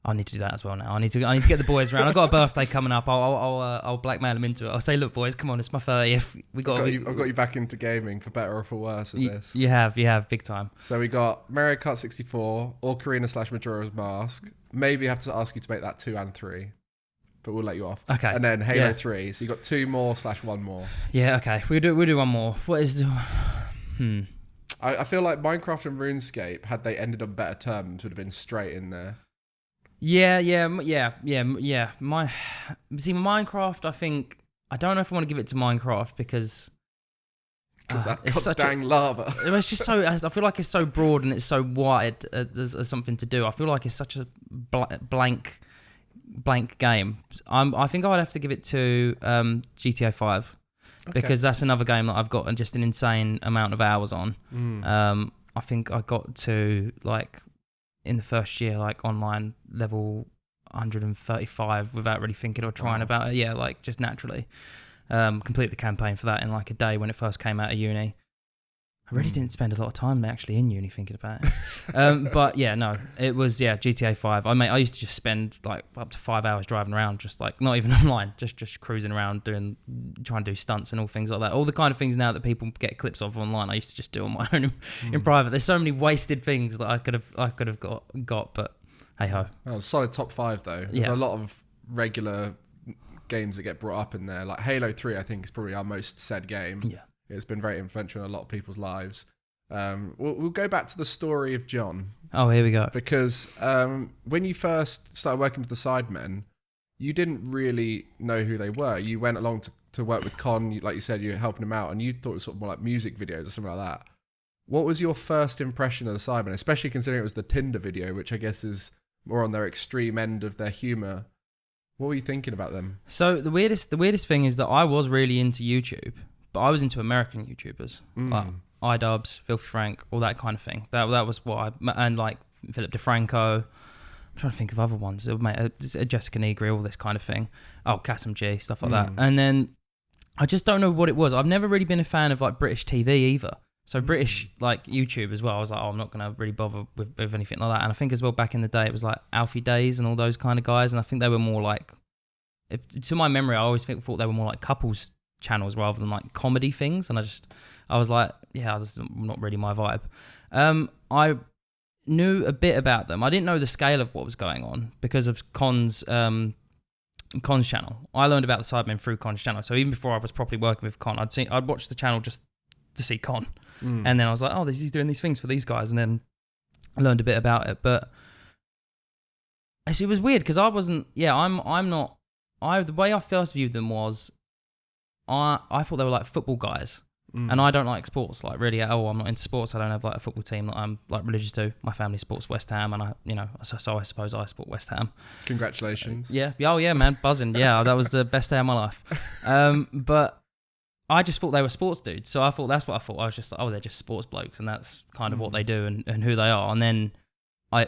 S2: I need to do that as well now. I need to get the boys around. I've got a birthday coming up. I'll blackmail them into it. I'll say, look, boys, come on, it's my 30th. I've got
S1: you back into gaming, for better or for worse, of this.
S2: You have, big time.
S1: So we got Mario Kart 64, Ocarina / Majora's Mask. Maybe have to ask you to make that 2 and 3, but we'll let you off.
S2: Okay.
S1: And then Halo 3. So you got 2 more / 1 more.
S2: Yeah. Okay. We'll do one more. What is?
S1: I feel like Minecraft and RuneScape, had they ended on better terms, would have been straight in there.
S2: Yeah. Minecraft, I think, I don't know if I want to give it to Minecraft because
S1: it's such dang lava.
S2: It's just so, I feel like it's so broad and it's so wide as something to do. I feel like it's such a blank game. I think I would have to give it to GTA 5 because that's another game that I've got just an insane amount of hours on. I think I got to, like, in the first year, like online level 135 without really thinking or trying about it. Yeah, like just naturally. Complete the campaign for that in like a day when it first came out of uni. I really didn't spend a lot of time actually in uni thinking about it. But yeah, no, it was, GTA 5. I used to just spend like up to 5 hours driving around, just like not even online, just cruising around trying to do stunts and all things like that. All the kind of things now that people get clips of online, I used to just do on my own in private. There's so many wasted things that I could have got, but hey ho.
S1: Oh, solid top 5 though. There's a lot of regular games that get brought up in there. Like Halo 3, I think is probably our most said game.
S2: Yeah.
S1: It's been very influential in a lot of people's lives. We'll go back to the story of John.
S2: Oh, here we go.
S1: Because when you first started working with the Sidemen, you didn't really know who they were. You went along to work with Con, like you said, you were helping him out, and you thought it was sort of more like music videos or something like that. What was your first impression of the Sidemen, especially considering it was the Tinder video, which I guess is more on their extreme end of their humour? What were you thinking about them?
S2: So the weirdest thing is that I was really into YouTube, but I was into American YouTubers, like iDubbbz, Filthy Frank, all that kind of thing. That was what and like Philip DeFranco. I'm trying to think of other ones. Jessica Negri, all this kind of thing. Oh, Kasim G, stuff like that. And then I just don't know what it was. I've never really been a fan of like British TV either. So British like YouTube as well. I was like, I'm not going to really bother with anything like that. And I think as well back in the day it was like Alfie Days and all those kind of guys. And I think they were more like, to my memory, I always thought they were more like couples channels rather than like comedy things. And I was like, yeah, this is not really my vibe. I knew a bit about them. I didn't know the scale of what was going on because of Con's channel. I learned about the Sidemen through Con's channel. So even before I was properly working with Con, I'd watch the channel just to see Con. And then I was like, oh, he's doing these things for these guys. And then I learned a bit about it. But actually, it was weird because I wasn't, I'm not, the way I first viewed them was, I thought they were like football guys. And I don't like sports, like really at all. I'm not into sports. I don't have like a football team that I'm like religious to. My family supports West Ham, and so I suppose I support West Ham.
S1: Congratulations.
S2: Yeah. Oh yeah, man, buzzing. Yeah, that was the best day of my life. But I just thought they were sports dudes. So that's what I thought. I was just like, oh, they're just sports blokes, and that's kind of what they do and who they are. And then I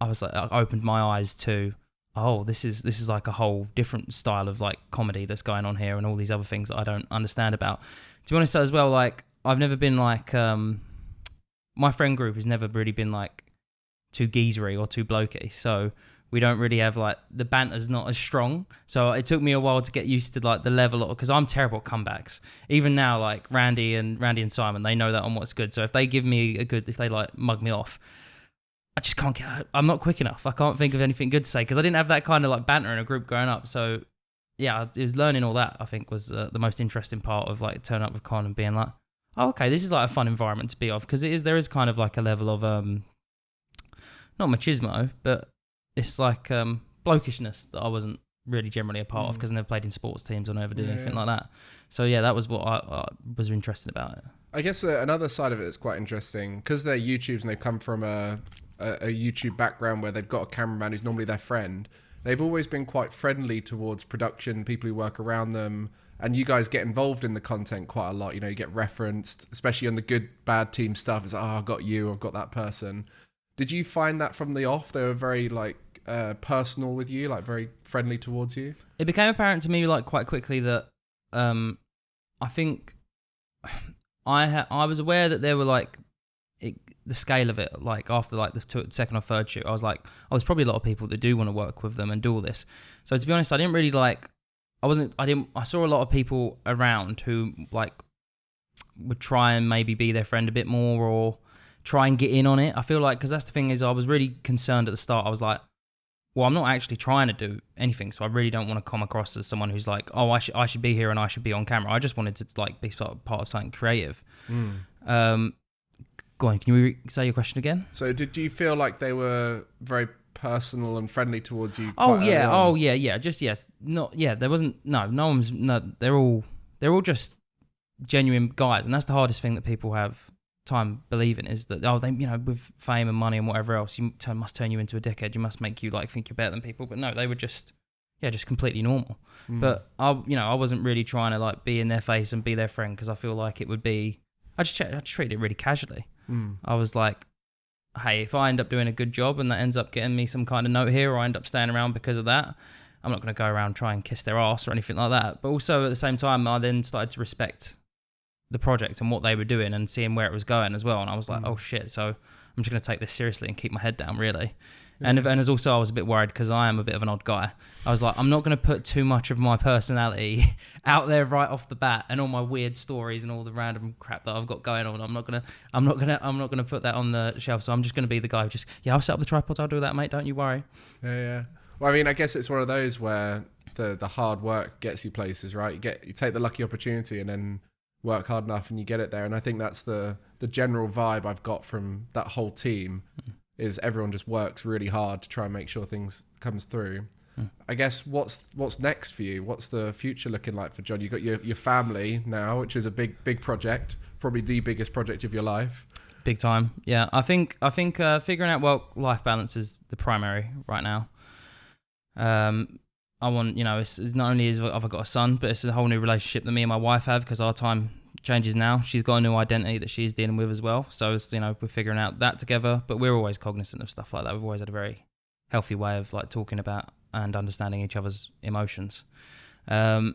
S2: opened my eyes to, oh, this is like a whole different style of like comedy that's going on here and all these other things that I don't understand about. To be honest as well, like I've never been like, my friend group has never really been like too geezery or too blokey. So we don't really have like, the banter's not as strong. So it took me a while to get used to like the level of, because I'm terrible at comebacks. Even now, like Randy and Simon, they know that on What's Good. So if they give me if they like mug me off, I just can't I'm not quick enough. I can't think of anything good to say because I didn't have that kind of like banter in a group growing up. So yeah, it was learning all that, I think, was the most interesting part of like turning up with Con and being like, oh, okay, this is like a fun environment to be of, because there is kind of like a level of not machismo, but it's like blokishness that I wasn't really generally a part of because I never played in sports teams or never did anything like that. So yeah, that was what I was interested about it.
S1: I guess another side of it that's quite interesting, because they're YouTubes and they've come from a YouTube background where they've got a cameraman who's normally their friend. They've always been quite friendly towards production, people who work around them, and you guys get involved in the content quite a lot. You know, you get referenced, especially on the good, bad team stuff. It's like, oh, I've got you, I've got that person. Did you find that from the off? They were very like personal with you, like very friendly towards you?
S2: It became apparent to me like quite quickly that I think I was aware that there were like the scale of it, like after like the second or third shoot, I was like, oh, there's probably a lot of people that do want to work with them and do all this. So to be honest, I didn't really like, I saw a lot of people around who like would try and maybe be their friend a bit more or try and get in on it. I feel like, because that's the thing is, I was really concerned at the start. I was like, well, I'm not actually trying to do anything, so I really don't want to come across as someone who's like, oh, I should be here and I should be on camera. I just wanted to like be sort of part of something creative. Go on, can you say your question again? So
S1: did you feel like they were very personal and friendly towards you?
S2: There wasn't, no one was, they're all just genuine guys, and that's the hardest thing that people have time believing, is that, oh, they, you know, with fame and money and whatever else, must turn you into a dickhead, you must make you like think you're better than people. But no, they were just completely normal. But I wasn't really trying to like be in their face and be their friend, because I feel like it would be, I just treated it really casually. I was like, hey, if I end up doing a good job and that ends up getting me some kind of note here, or I end up staying around because of that, I'm not going to go around and try and kiss their ass or anything like that. But also at the same time, I then started to respect the project and what they were doing and seeing where it was going as well. And I was like, oh shit, so I'm just going to take this seriously and keep my head down, really. And as also, I was a bit worried because I am a bit of an odd guy. I was like, I'm not going to put too much of my personality out there right off the bat, and all my weird stories and all the random crap that I've got going on. I'm not gonna put that on the shelf. So I'm just going to be the guy who just, I'll set up the tripods, I'll do that, mate. Don't you worry.
S1: Yeah. Well, I mean, I guess it's one of those where the hard work gets you places, right? You take the lucky opportunity and then work hard enough and you get it there. And I think that's the general vibe I've got from that whole team. Is everyone just works really hard to try and make sure things comes through. I guess what's next for you? What's the future looking like for John? You've got your family now, which is a big project, probably the biggest project of your life.
S2: Big time. Yeah, I think figuring out work-life balance is the primary right now. I want, it's not only have I got a son, but it's a whole new relationship that me and my wife have, because our time changes now. She's got a new identity that she's dealing with as well. So it's, we're figuring out that together, but we're always cognizant of stuff like that. We've always had a very healthy way of like talking about and understanding each other's emotions. But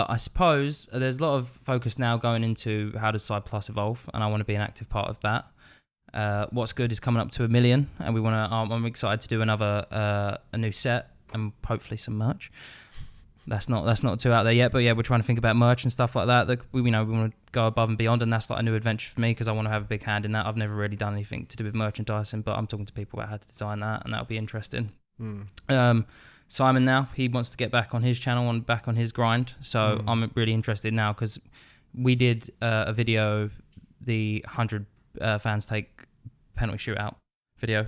S2: I suppose there's a lot of focus now going into how does Side Plus evolve, and I want to be an active part of that. What's Good is coming up to 1 million, and I'm excited to do a new set and hopefully some merch. That's not too out there yet, but yeah, we're trying to think about merch and stuff like that. We want to go above and beyond, and that's like a new adventure for me, because I want to have a big hand in that. I've never really done anything to do with merchandising, but I'm talking to people about how to design that, and that'll be interesting. Simon now, he wants to get back on his channel and back on his grind, so I'm really interested now, because we did a video, the 100 fans take penalty shootout video,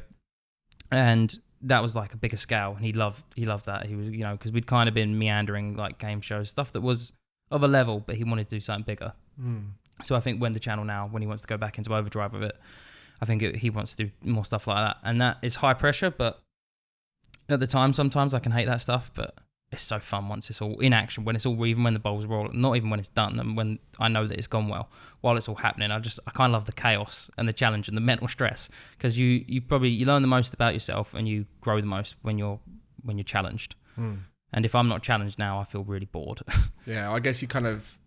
S2: and that was like a bigger scale, and he loved that. He was, because we'd kind of been meandering like game shows, stuff that was of a level, but he wanted to do something bigger. So I think when the channel now, when he wants to go back into overdrive of it, I think he wants to do more stuff like that, and that is high pressure. But at the time, sometimes I can hate that stuff, but it's so fun once it's all in action, when it's all, even when the ball's rolling, not even when it's done, and when I know that it's gone well, while it's all happening. I kind of love the chaos and the challenge and the mental stress, because you learn the most about yourself and you grow the most when you're challenged. And if I'm not challenged now, I feel really bored.
S1: Yeah, I guess you kind of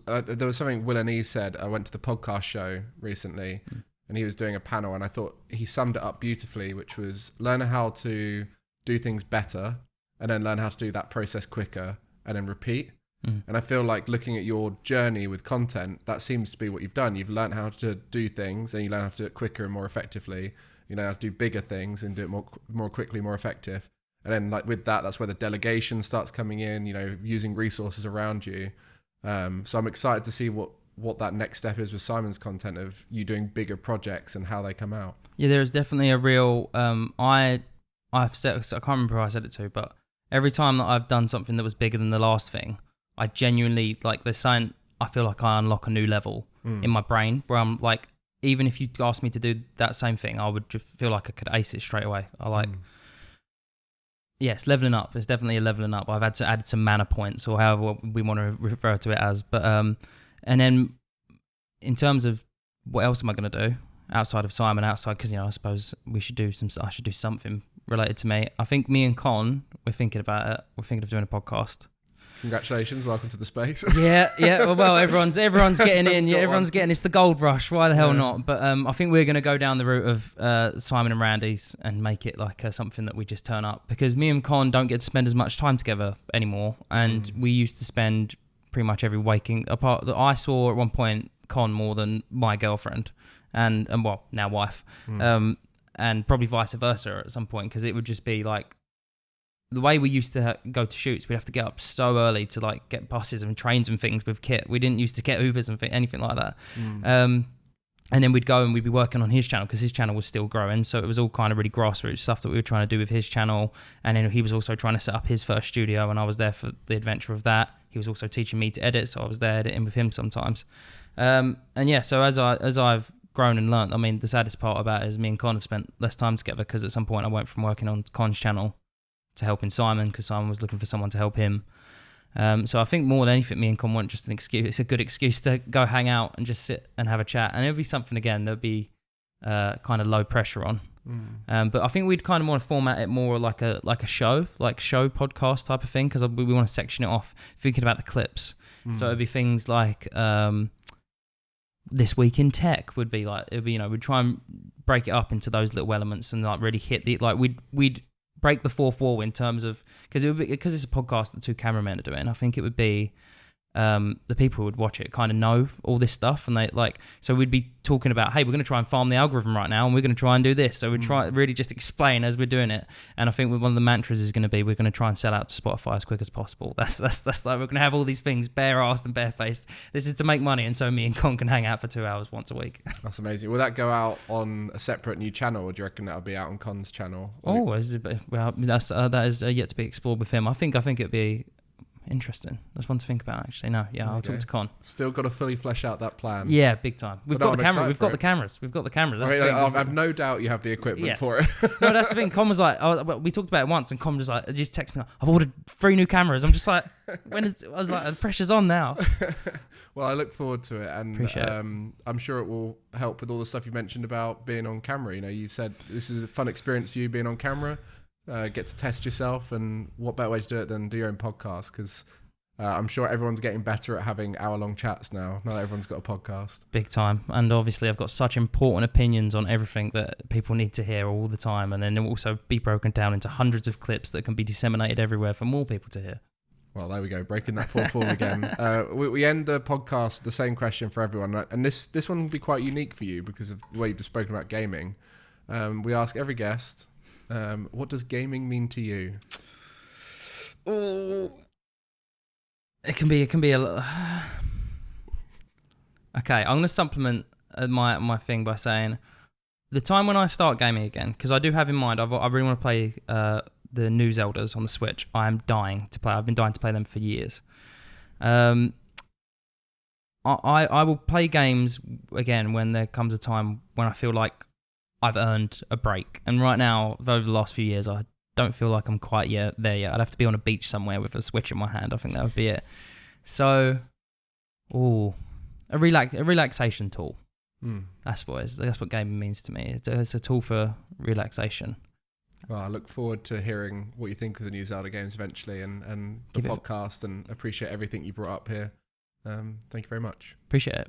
S1: there was something Will and E said. I went to the podcast show recently, and he was doing a panel, and I thought he summed it up beautifully, which was learn how to do things better, and then learn how to do that process quicker, and then repeat. And I feel like looking at your journey with content, that seems to be what you've done. You've learned how to do things, and you learn how to do it quicker and more effectively. You know how to do bigger things and do it more quickly, more effective. And then like with that, that's where the delegation starts coming in, using resources around you. So I'm excited to see what what that next step is with Simon's content of you doing bigger projects and how they come out.
S2: Yeah, there is definitely a real. I've said, I can't remember who I said it to, but every time that I've done something that was bigger than the last thing, I genuinely like. There's something I feel like I unlock a new level in my brain where I'm like, even if you asked me to do that same thing, I would just feel like I could ace it straight away. I like. Yes, leveling up. It's definitely a leveling up. I've had to add some mana points or however we want to refer to it as. But and then in terms of what else am I going to do outside of Simon, because I suppose I should do something related to me. I think me and Con, we're thinking about it. We're thinking of doing a podcast.
S1: Congratulations, welcome to the space.
S2: Yeah. Well, everyone's getting in. Yeah, everyone's getting. It's the gold rush. Why the hell not? But I think we're going to go down the route of Simon and Randy's and make it like something that we just turn up, because me and Con don't get to spend as much time together anymore, and we used to spend pretty much every waking apart. That I saw at one point Con more than my girlfriend, and well, now wife, and probably vice versa at some point, because it would just be like. The way we used to go to shoots, we'd have to get up so early to like get buses and trains and things with kit. We didn't used to get Ubers and anything like that. And then we'd go and we'd be working on his channel because his channel was still growing. So it was all kind of really grassroots stuff that we were trying to do with his channel. And then he was also trying to set up his first studio, and I was there for the adventure of that. He was also teaching me to edit, so I was there editing with him sometimes. And yeah, so as I've grown and learned, I mean, the saddest part about it is me and Con have spent less time together, because at some point I went from working on Con's channel to helping Simon, because Simon was looking for someone to help him. So I think more than anything, me and Con want just an excuse. It's a good excuse to go hang out and just sit and have a chat. And it'll be something, again, there'll be kind of low pressure on. But I think we'd kind of want to format it more like a show podcast type of thing, because we want to section it off thinking about the clips. So it'd be things like This Week in Tech would be like, it'd be, we'd try and break it up into those little elements and like really hit the, like we'd break the fourth wall in terms of, because it's a podcast that two cameramen are doing. I think it would be the people who would watch it kind of know all this stuff, and they like, so we'd be talking about, hey, we're going to try and farm the algorithm right now, and we're going to try and do this. So we try really just explain as we're doing it. And I think one of the mantras is going to be, we're going to try and sell out to Spotify as quick as possible. That's like, we're going to have all these things bare-assed and bare-faced. This is to make money, and so me and Con can hang out for 2 hours once a week.
S1: That's amazing. Will that go out on a separate new channel, or do you reckon that'll be out on Con's channel?
S2: Oh, well, that is yet to be explored with him. I think it'd be interesting. That's one to think about, actually. No, yeah, I'll talk to Con.
S1: Still got to fully flesh out that plan.
S2: Yeah, big time. We've got the camera. We've got the cameras. That's
S1: I have no doubt you have the equipment for it.
S2: No, that's the thing. Con was like, we talked about it once, and Con was like, just text me, like, I've ordered 3 new cameras. I'm just like, I was like, the pressure's on now.
S1: Well, I look forward to it, and I'm sure it will help with all the stuff you mentioned about being on camera. You said this is a fun experience for you being on camera. Get to test yourself, and what better way to do it than do your own podcast, because I'm sure everyone's getting better at having hour-long chats now that everyone's got a podcast. Big time. And obviously I've got such important opinions on everything that people need to hear all the time, and then they'll also be broken down into hundreds of clips that can be disseminated everywhere for more people to hear. Well, there we go, breaking that fourth wall again. We end the podcast the same question for everyone, and this one will be quite unique for you because of the way you've just spoken about gaming. We ask every guest, what does gaming mean to you? Oh, it can be a lot. Okay, I'm going to supplement my thing by saying the time when I start gaming again, because I do have in mind, I really want to play the new Zeldas on the Switch. I am dying to play. I've been dying to play them for years. I will play games again when there comes a time when I feel like I've earned a break. And right now, over the last few years, I don't feel like I'm quite there yet. I'd have to be on a beach somewhere with a Switch in my hand. I think that would be it. So, a relaxation tool. That's what gaming means to me. It's a tool for relaxation. Well, I look forward to hearing what you think of the new Zelda games eventually, and the podcast, and appreciate everything you brought up here. Thank you very much. Appreciate it.